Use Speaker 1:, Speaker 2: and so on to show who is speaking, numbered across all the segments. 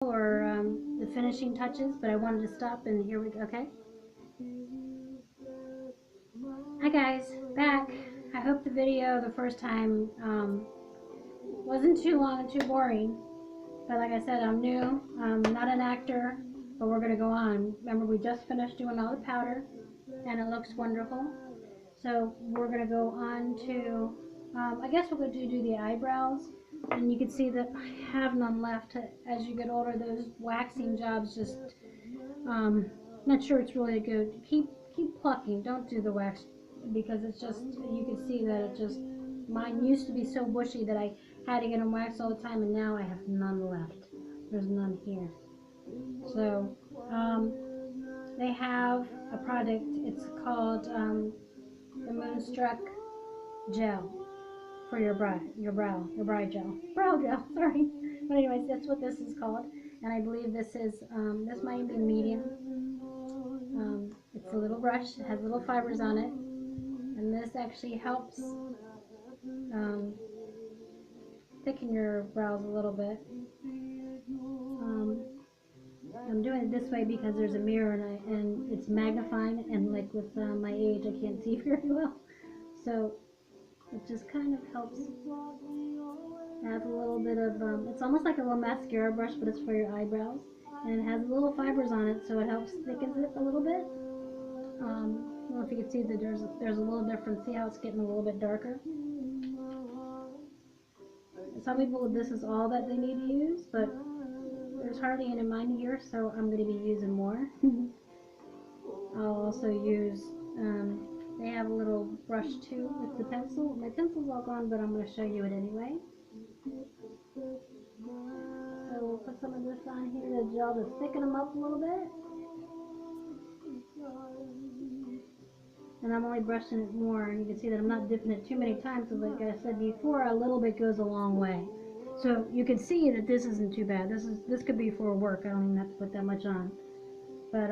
Speaker 1: or the finishing touches, but I wanted to stop, and here we go. Okay. Hi guys, back. I hope the video the first time wasn't too long and too boring, but like I said, I'm new. I'm not an actor, but we're going to go on. Remember, we just finished doing all the powder, and it looks wonderful. So we're going to go on to, I guess we're going to do the eyebrows. And you can see that I have none left. As you get older, those waxing jobs just, not sure it's really good. Keep plucking. Don't do the wax, because it's just, you can see that it just, mine used to be so bushy that I had to get them waxed all the time, and now I have none left. There's none here. So they have a product. It's called the Moonstruck Gel for your brow gel, sorry. But anyways, that's what this is called, and I believe this is this might be medium. It's a little brush. It has little fibers on it, and this actually helps thicken your brows a little bit. I'm doing it this way because there's a mirror, and it's magnifying, and like with my age, I can't see very well, so it just kind of helps. It has a little bit of, it's almost like a little mascara brush, but it's for your eyebrows. And it has little fibers on it, so it helps thicken it a little bit. I don't know if you can see that there's a little difference. See how it's getting a little bit darker? Some people, this is all that they need to use, but there's hardly any of mine here, so I'm going to be using more. I'll also use, they have a little brush too with the pencil. My pencil's all gone, but I'm going to show you it anyway. So we'll put some of this on here, the gel, to thicken them up a little bit. And I'm only brushing it more, and you can see that I'm not dipping it too many times, because like I said before, a little bit goes a long way. So you can see that this isn't too bad. This could be for work. I don't even have to put that much on. But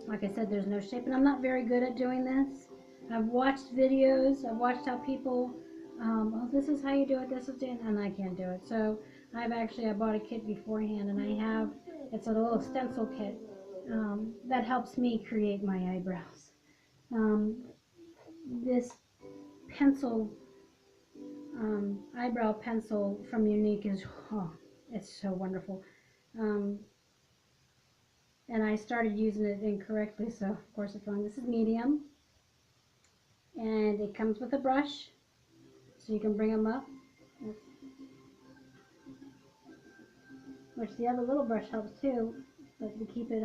Speaker 1: like I said, there's no shape, and I'm not very good at doing this. I've watched videos. I've watched how people, oh, this is how you do it. This is it, and I can't do it. So I bought a kit beforehand, and it's a little stencil kit that helps me create my eyebrows. This pencil, eyebrow pencil from Younique is, oh, it's so wonderful. And I started using it incorrectly, so of course it's wrong. This is medium, and it comes with a brush, so you can bring them up. Which the other little brush helps too, but to keep it,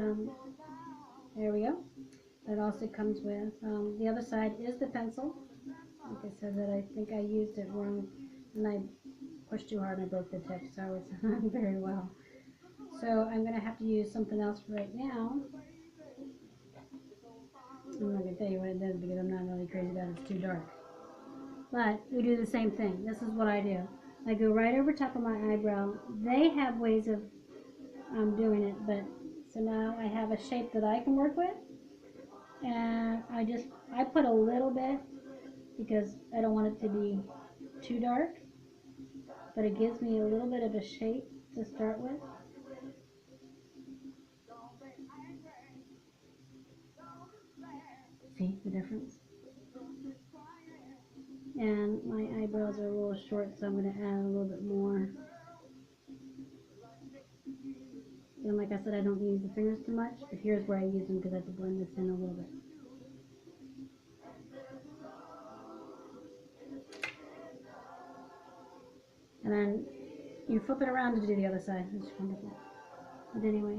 Speaker 1: there we go. It also comes with, the other side is the pencil. Like I said, that I think I used it wrong, and I pushed too hard and I broke the tip, so it's not very well. So I'm going to have to use something else right now. I'm not going to tell you what it does because I'm not really crazy about it. It's too dark. But we do the same thing. This is what I do. I go right over top of my eyebrow. They have ways of doing it, but so now I have a shape that I can work with. And I put a little bit because I don't want it to be too dark, but it gives me a little bit of a shape to start with. See the difference? And my eyebrows are a little short, so I'm going to add a little bit more. And like I said, I don't use the fingers too much, but here's where I use them because I have to blend this in a little bit. And then you flip it around to do the other side. It's wonderful. But anyway,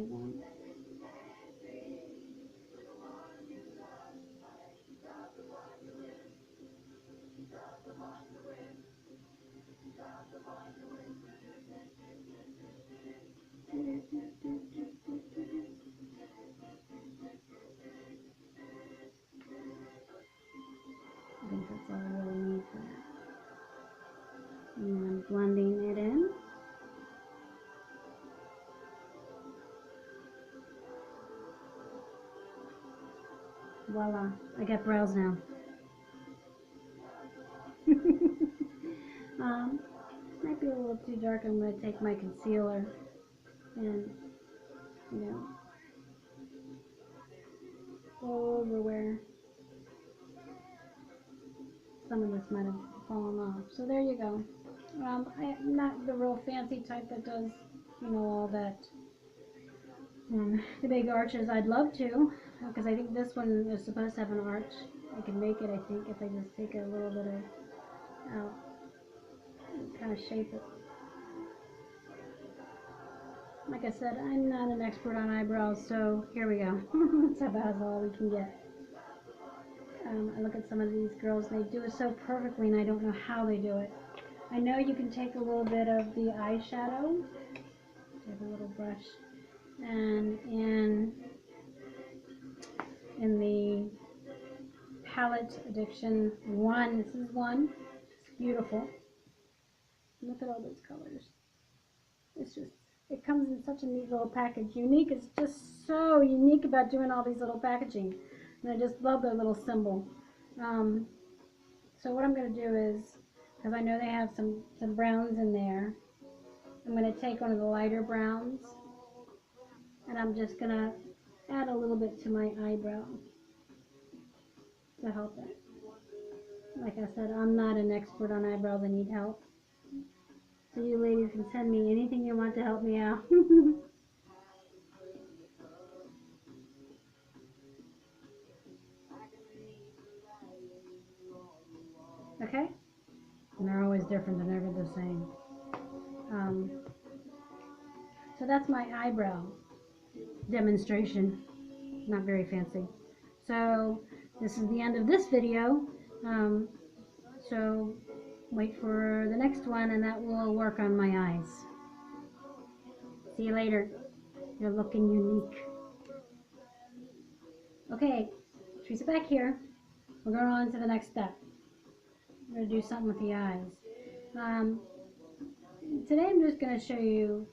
Speaker 1: I think that's all I really need for that. And I'm blending it in. Voila, I got brows now. Might be a little too dark. I'm going to take my concealer and, you know, over where some of this might have fallen off. So there you go. I'm not the real fancy type that does, you know, all that, the big arches. I'd love to, because I think this one is supposed to have an arch. I can make it, I think, if I just take a little bit of out and kind of shape it. Like I said, I'm not an expert on eyebrows, so here we go. That's about all we can get. I look at some of these girls, and they do it so perfectly, and I don't know how they do it. I know you can take a little bit of the eyeshadow, take a little brush, and in the Palette Addiction 1, this is 1, it's beautiful. Look at all those colors. It's just, it comes in such a neat little package. Unique is just so unique about doing all these little packaging. And I just love their little symbol. So what I'm going to do is, because I know they have some browns in there, I'm going to take one of the lighter browns, and I'm just going to add a little bit to my eyebrow to help it. Like I said, I'm not an expert on eyebrows. I need help. So you ladies can send me anything you want to help me out. Okay? And they're always different, they're never the same. So that's my eyebrow demonstration. Not very fancy. So this is the end of this video. So wait for the next one, and that will work on my eyes. See you later. You're looking unique. Okay, Teresa back here. We're going on to the next step. We're going to do something with the eyes. Today I'm just going to show you,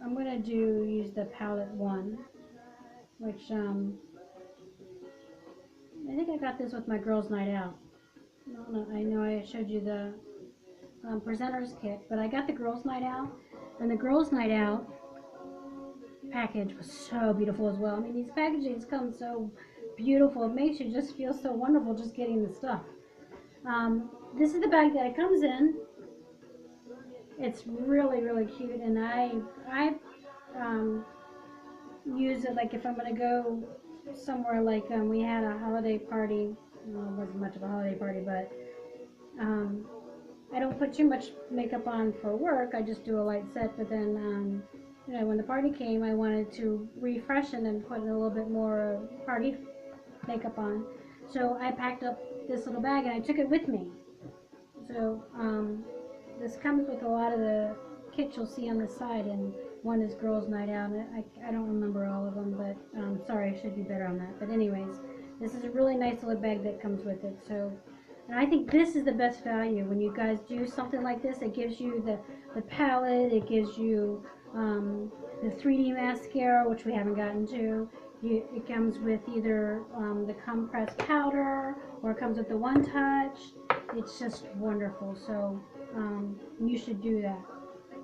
Speaker 1: I'm going to use the palette 1, which I think I got this with my girls' night out. I know I showed you the presenter's kit, but I got the girls' night out, and the girls' night out package was so beautiful as well. I mean, these packagings come so beautiful. It makes you just feel so wonderful just getting the stuff. This is the bag that it comes in. It's really, really cute, and I use it like if I'm going to go somewhere, like we had a holiday party. Well, it wasn't much of a holiday party, but I don't put too much makeup on for work. I just do a light set, but then you know, when the party came, I wanted to refreshen and put a little bit more party makeup on. So I packed up this little bag and I took it with me. So this comes with a lot of the kits you'll see on the side, and one is Girls' Night Out. I don't remember all of them, but sorry, I should be better on that. But anyways, this is a really nice little bag that comes with it. So, and I think this is the best value when you guys do something like this. It gives you the palette, it gives you the 3D mascara, which we haven't gotten to. It comes with either the compressed powder, or it comes with the One Touch. It's just wonderful. So you should do that.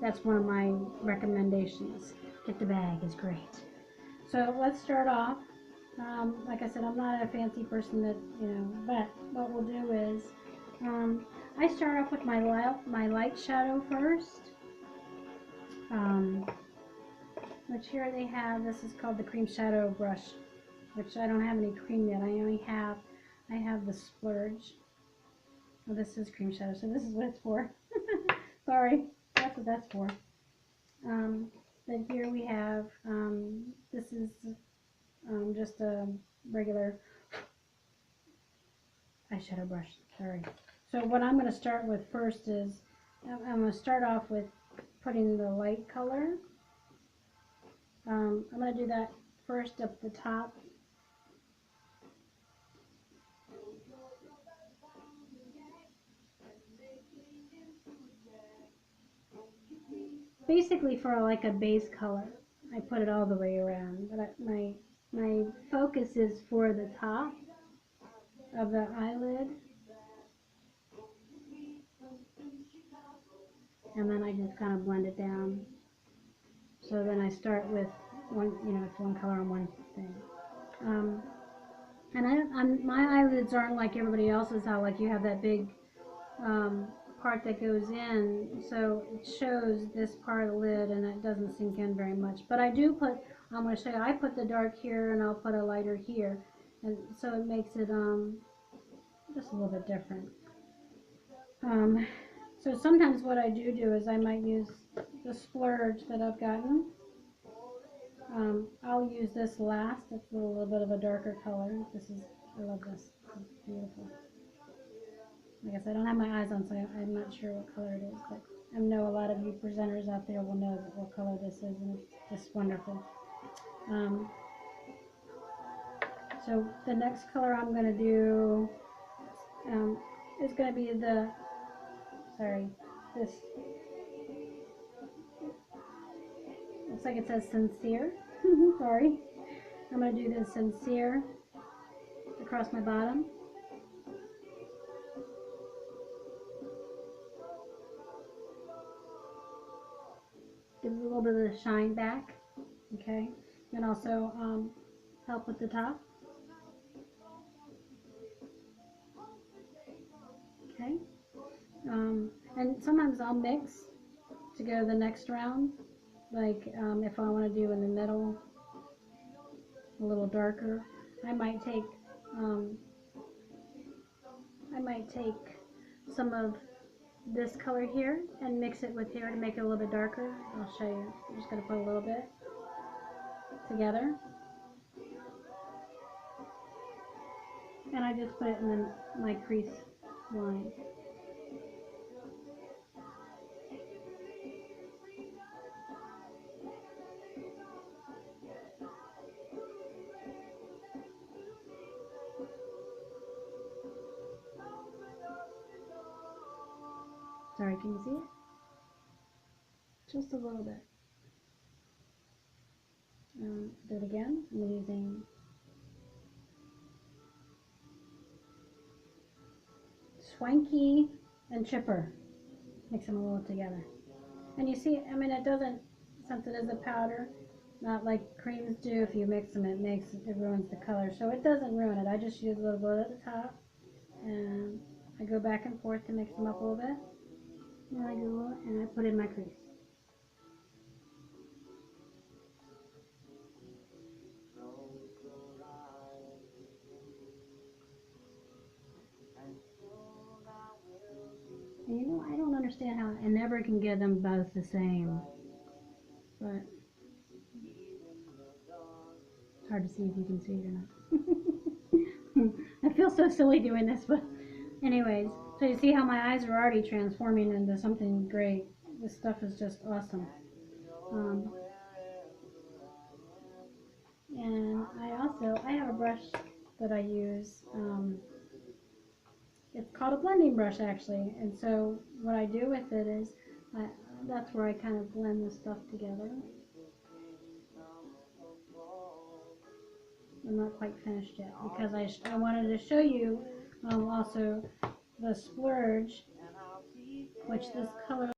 Speaker 1: That's one of my recommendations. Get the bag, it's great. So let's start off. Like I said, I'm not a fancy person that, you know, but what we'll do is I start off with my light shadow first. Which here they have, this is called the Cream Shadow Brush, which I don't have any cream yet. I have the Splurge. Oh, this is Cream Shadow, so this is what it's for. Sorry, that's what that's for. Then here we have, this is just a regular eyeshadow brush, sorry. So what I'm going to start with first is, I'm going to start off with putting the light color. I'm going to do that first up the top. Basically for like a base color. I put it all the way around, but my focus is for the top of the eyelid. And then I just kind of blend it down. So then I start with one, it's one color on one thing. And my eyelids aren't like everybody else's, how like you have that big part that goes in, so it shows this part of the lid and it doesn't sink in very much. But I do put, I'm going to show you, I put the dark here and I'll put a lighter here, and so it makes it just a little bit different. So sometimes what I do is I might use the splurge that I've gotten. I'll use this last. It's a little bit of a darker color. I love this. It's beautiful. Like I said, I don't have my eyes on, so I'm not sure what color it is, but I know a lot of you presenters out there will know what color this is, and it's just wonderful. So the next color I'm going to do is going to be this, looks like it says sincere. Sorry. I'm going to do this sincere across my bottom. Give it a little bit of the shine back, okay? And also help with the top. Okay. And sometimes I'll mix to go the next round. Like if I want to do in the middle, a little darker, I might take some of this color here and mix it with here to make it a little bit darker. I'll show you. I'm just going to put a little bit together. And I just put it in my crease line. Sorry, can you see it? Just a little bit. Do it again. I'm using Swanky and Chipper. Mix them a little together. And you see, I mean, it doesn't, since it is a powder, not like creams do. If you mix them, it ruins the color. So it doesn't ruin it. I just use a little bit at the top, and I go back and forth to mix them up a little bit. And I go and I put in my crease. And you know, I don't understand how I never can get them both the same. But it's hard to see if you can see it or not. I feel so silly doing this, but anyways, so you see how my eyes are already transforming into something great. This stuff is just awesome. And I have a brush that I use. It's called a blending brush actually, and so what I do with it is that's where I kind of blend the stuff together. I'm not quite finished yet because I wanted to show you also the splurge, which this color